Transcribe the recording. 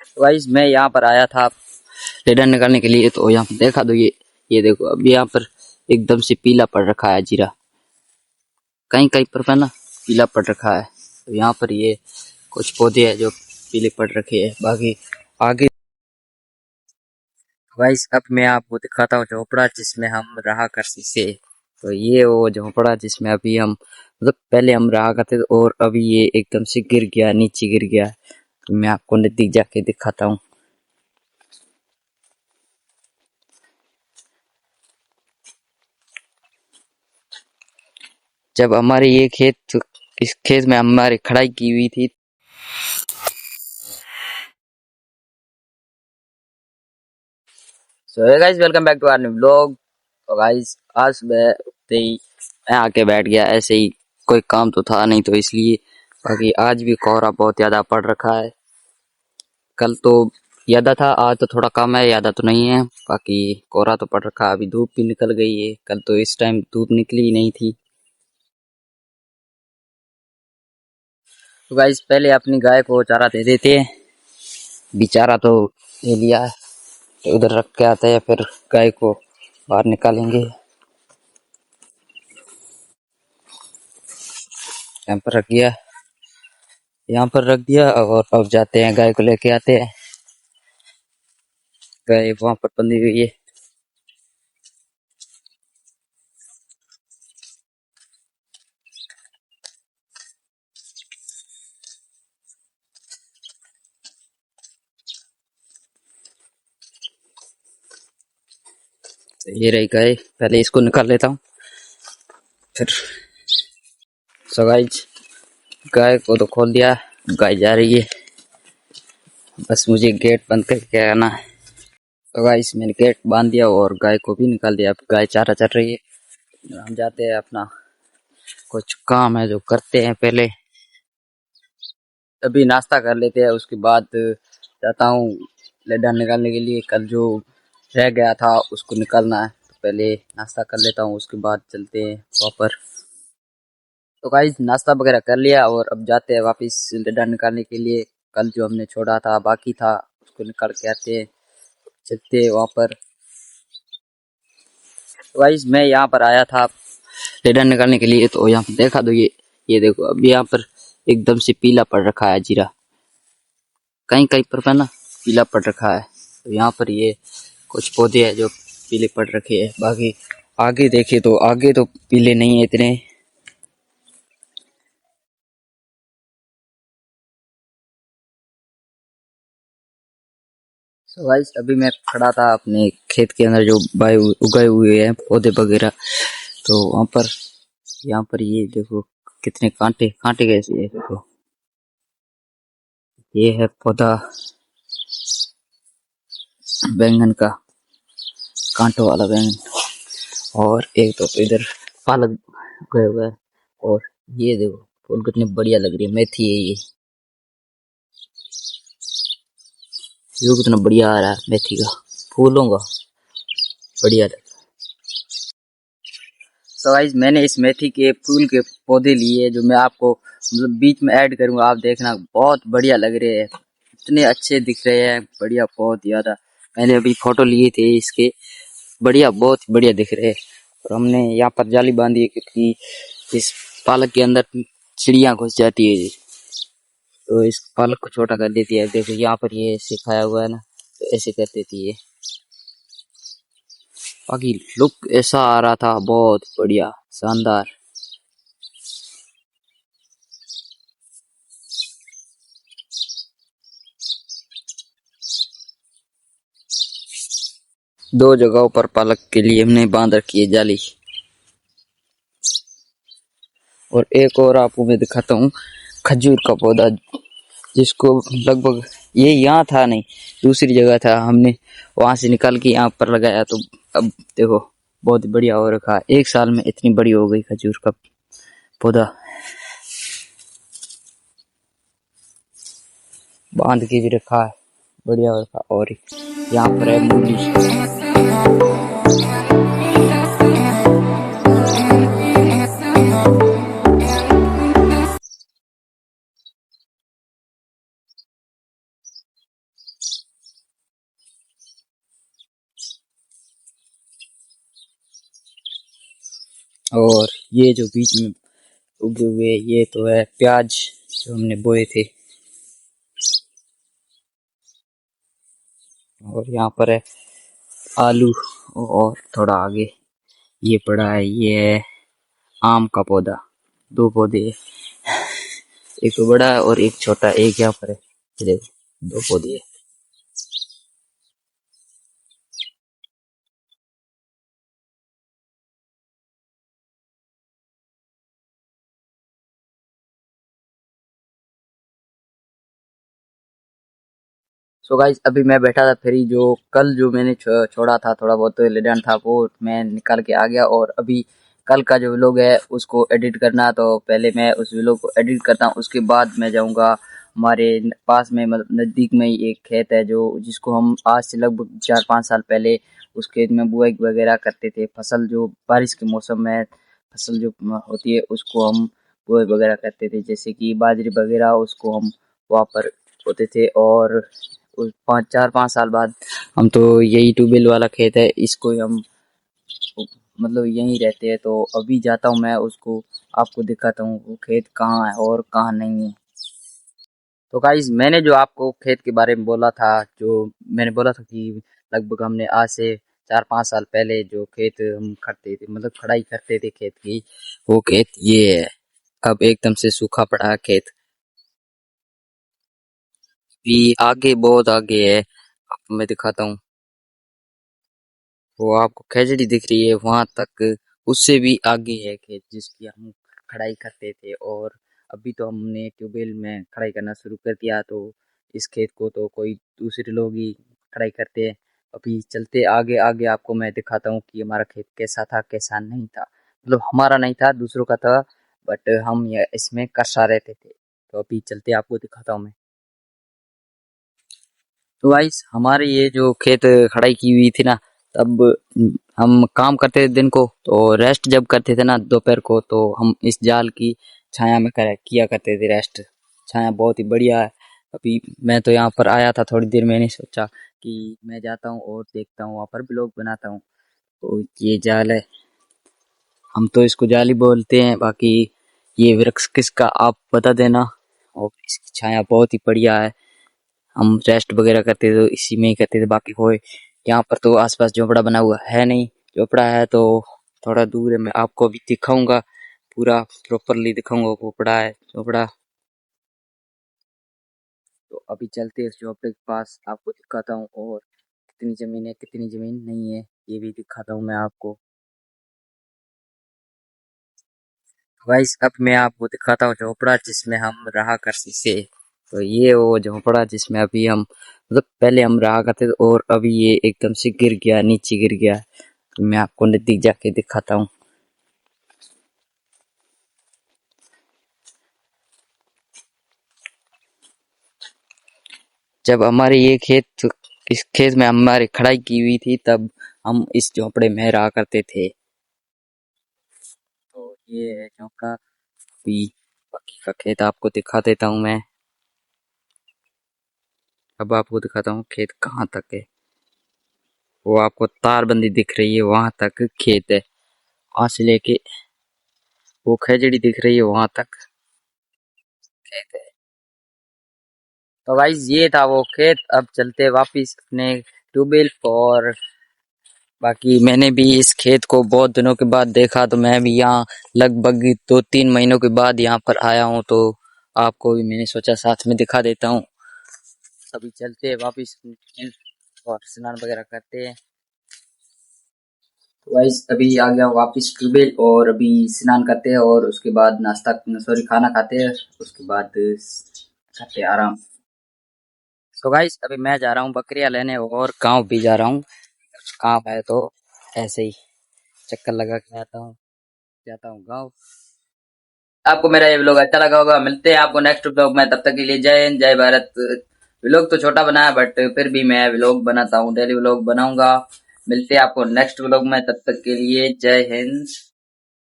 तो गाइस मैं यहाँ पर आया था लेडर निकालने के लिए, तो यहाँ पर देखा तो ये देखो अभी यहाँ पर एकदम से पीला पड़ रखा है जीरा, कहीं कहीं पर ना पीला पड़ रखा है। तो यहाँ पर ये कुछ पौधे हैं जो पीले पड़ रखे हैं, बाकी आगे गाइस अब मैं आपको दिखाता हूँ झोपड़ा जिसमें हम रहा करते थे। तो ये वो झोपड़ा जिसमें अभी हम मतलब पहले हम रहा करते थे और अभी ये एकदम से गिर गया, नीचे गिर गया। तो मैं आपको नजदीक जाके दिखाता हूँ। जब हमारे ये खेत, इस खेत में हमारी खड़ाई की हुई थी। So hey guys welcome back to our new vlog. तो गाइस आज मैं आके बैठ गया ऐसे ही, कोई काम तो था नहीं तो इसलिए। बाकी आज भी कोहरा बहुत ज्यादा पड़ रखा है, कल तो ज्यादा था, आज तो थोड़ा कम है, ज्यादा तो नहीं है। बाकी कोहरा तो पड़ रखा है, अभी धूप भी निकल गई है, कल तो इस टाइम धूप निकली ही नहीं थी। तो गाइस पहले अपनी गाय को चारा दे देते हैं, बेचारा तो ले लिया है, तो उधर रख के आते हैं, फिर गाय को बाहर निकालेंगे। यहाँ पर रख दिया, यहाँ पर रख दिया और अब जाते हैं गाय को लेके आते हैं। गाय वहां पर बंधी हुई है। तो ये रही गाय, पहले इसको निकाल लेता हूँ फिर। सो गाइस गाय को तो खोल दिया, गाय जा रही है, बस मुझे गेट बंद करके आना है। तो गाइस मैंने गेट बांध दिया और गाय को भी निकाल दिया, अब गाय चारा चल रही है। हम जाते हैं, अपना कुछ काम है जो करते हैं पहले, अभी नाश्ता कर लेते हैं, उसके बाद जाता हूँ लेडर निकालने के लिए। कल जो रह गया था उसको निकालना है, तो पहले नाश्ता कर लेता हूँ, उसके बाद चलते हैं वापस। तो गाइस नाश्ता वगैरह कर लिया और अब जाते हैं वापस लेडर निकालने के लिए। कल जो हमने छोड़ा था बाकी था उसको निकाल के आते हैं, चलते हैं वहाँ पर। तो गाइस मैं यहाँ पर आया था लेडर निकालने के लिए, तो यहाँ पर देखा तो ये देखो अभी यहाँ पर एकदम से पीला पड़ रखा है जीरा, कहीं कहीं पर ना पीला पड़ रखा है। तो यहाँ पर ये कुछ पौधे हैं जो पीले पड़ रखे हैं, बाकी आगे देखे तो आगे तो पीले नहीं है इतने। सो गाइस अभी मैं खड़ा था अपने खेत के अंदर जो उगाए हुए हैं पौधे वगैरह, तो वहाँ पर यहाँ पर ये देखो कितने कांटे कांटे कैसे है देखो। ये है पौधा बैंगन का, कांटों वाला बैंगन। और एक तो इधर पालक उगाया हुआ है, और ये देखो फूल कितनी बढ़िया लग रही है, मेथी है ये, व्यू कितना बढ़िया आ रहा है मेथी का, फूलों का बढ़िया। तो गाइस मैंने इस मेथी के फूल के पौधे लिए जो मैं आपको मतलब बीच में ऐड करूंगा, आप देखना बहुत बढ़िया लग रहे हैं, इतने अच्छे दिख रहे हैं, बढ़िया बहुत ज्यादा। मैंने अभी फोटो लिए थे इसके, बढ़िया बहुत बढ़िया दिख रहे हैं। और हमने यहाँ पर जाली बांधी है क्योंकि इस पालक के अंदर चिड़िया घुस जाती है, तो इस पालक को छोटा कर देती है। देखो यहाँ पर ये सिखाया हुआ है ना, तो ऐसे कर देती है। बाकी लुक ऐसा आ रहा था बहुत बढ़िया शानदार। दो जगहों पर पालक के लिए हमने बांध रखी है जाली। और एक और आपको मैं दिखाता हूँ खजूर का पौधा, जिसको लगभग ये यहाँ था नहीं, दूसरी जगह था, हमने वहां से निकाल के यहाँ पर लगाया। तो अब देखो बहुत बढ़िया हो रखा है, एक साल में इतनी बड़ी हो गई खजूर का पौधा। बांध के भी रखा है, बढ़िया हो रखा। और यहाँ पर है मूली। और ये जो बीच में उगे हुए ये तो है प्याज जो हमने बोए थे। और यहाँ पर है आलू। और थोड़ा आगे ये पड़ा है, ये है आम का पौधा। दो पौधे हैं, एक तो बड़ा है और एक छोटा, एक यहाँ पर है। ये देखो, दो पौधे हैं। सो गाइस अभी मैं बैठा था फ्री, जो कल जो मैंने छोड़ा था थोड़ा बहुत तो लेडन था वो मैं निकाल के आ गया। और अभी कल का जो व्लॉग है उसको एडिट करना, तो पहले मैं उस व्लॉग को एडिट करता हूँ, उसके बाद मैं जाऊँगा हमारे पास में, मतलब नज़दीक में ही एक खेत है जो जिसको हम आज से लगभग 4-5 साल पहले उस खेत में बुआई वगैरह करते थे। फसल जो बारिश के मौसम में फसल जो होती है उसको हम बुआई वगैरह करते थे, जैसे कि बाजरी वगैरह, उसको हम वहाँ पर होते थे। और 4-5 साल बाद हम तो यही ट्यूबवेल वाला खेत है इसको ही हम मतलब यहीं रहते हैं, तो अभी जाता हूँ मैं उसको आपको दिखाता हूँ वो खेत कहाँ है और कहाँ नहीं है। तो गाइस मैंने जो आपको खेत के बारे में बोला था, जो मैंने बोला था कि लगभग हमने आज से 4-5 साल पहले जो खेत हम करते थे, मतलब खड़ाई करते थे खेत की, वो खेत ये है। अब एकदम से सूखा पड़ा है खेत। भी आगे बहुत आगे है, आपको मैं दिखाता हूँ। वो आपको खजड़ी दिख रही है वहां तक, उससे भी आगे है खेत जिसकी हम खड़ाई करते थे। और अभी तो हमने ट्यूबवेल में खड़ाई करना शुरू कर दिया, तो इस खेत को तो कोई दूसरे लोग ही खड़ाई करते हैं। अभी चलते आगे आगे आपको मैं दिखाता हूँ कि हमारा खेत कैसा था कैसा नहीं था, मतलब हमारा नहीं था दूसरों का था, बट हम ये इसमें करसा रहते थे। तो अभी चलते आपको दिखाता हूँ मैं। तो गाइस हमारे ये जो खेत खड़ाई की हुई थी ना, तब हम काम करते थे दिन को, तो रेस्ट जब करते थे ना दोपहर को, तो हम इस जाल की छाया में किया करते थे रेस्ट। छाया बहुत ही बढ़िया है। अभी मैं तो यहाँ पर आया था थोड़ी देर, मैंने सोचा कि मैं जाता हूँ और देखता हूँ, वहाँ पर ब्लॉग बनाता हूँ। तो ये जाल है, हम तो इसको जाली बोलते हैं, बाकी ये वृक्ष किसका आप बता देना। और इसकी छाया बहुत ही बढ़िया है, हम रेस्ट वगैरह करते थे तो इसी में ही करते थे। बाकी कोई यहाँ पर तो आसपास झोपड़ा बना हुआ है नहीं, झोपड़ा है तो थोड़ा दूर है, मैं आपको अभी दिखाऊंगा, पूरा प्रॉपरली दिखाऊंगा वो पड़ा है झोपड़ा। तो अभी चलते हैं उस झोपड़े के पास, आपको दिखाता हूँ, और कितनी जमीन है कितनी जमीन नहीं है ये भी दिखाता हूँ मैं आपको। गाइस अब मैं आपको दिखाता हूँ झोपड़ा जिसमें हम रहा करते थे। तो ये वो झोपड़ा जिसमें अभी हम, मतलब पहले हम रहा करते थे और अभी ये एकदम से गिर गया, नीचे गिर गया। तो मैं आपको नजदीक जाके दिखाता हूँ। जब हमारे ये खेत, इस खेत में हमारी खड़ाई की हुई थी, तब हम इस झोपड़े में रहा करते थे। तो ये है झोंका। अभी बाकी का खेत आपको दिखा देता हूँ मैं। अब आपको दिखाता हूँ खेत कहाँ तक है। वो आपको तारबंदी दिख रही है, वहां तक खेत है, वहां से लेके वो खजड़ी दिख रही है वहां तक खेत है। तो गाइस ये था वो खेत। अब चलते वापिस अपने ट्यूबवेल पर। बाकी मैंने भी इस खेत को बहुत दिनों के बाद देखा, तो मैं भी यहाँ लगभग 2-3 महीनों के बाद यहाँ पर आया हूँ, तो आपको भी मैंने सोचा साथ में दिखा देता हूँ। अभी चलते हैं वापिस और स्नान वगैरह करते हैं। तो गाइस अभी आ गया वापिस ट्यूबवेल, और अभी स्नान करते हैं और उसके बाद नाश्ता, सॉरी खाना खाते हैं, उसके बाद करते हैं आराम। तो गाइस अभी मैं जा रहा हूँ बकरियां लेने और गांव भी जा रहा हूँ, कुछ काम है तो ऐसे ही चक्कर लगा के आता हूँ, जाता हूँ गाँव। आपको मेरा ये व्लॉग अच्छा लगा होगा, मिलते हैं आपको नेक्स्ट व्लॉग में, तब तक के लिए जय हिंद जय भारत। व्लॉग तो छोटा बना है बट फिर भी मैं व्लॉग बनाता हूँ, डेली व्लॉग बनाऊंगा। मिलते हैं आपको नेक्स्ट व्लॉग में, तब तक के लिए जय हिंद।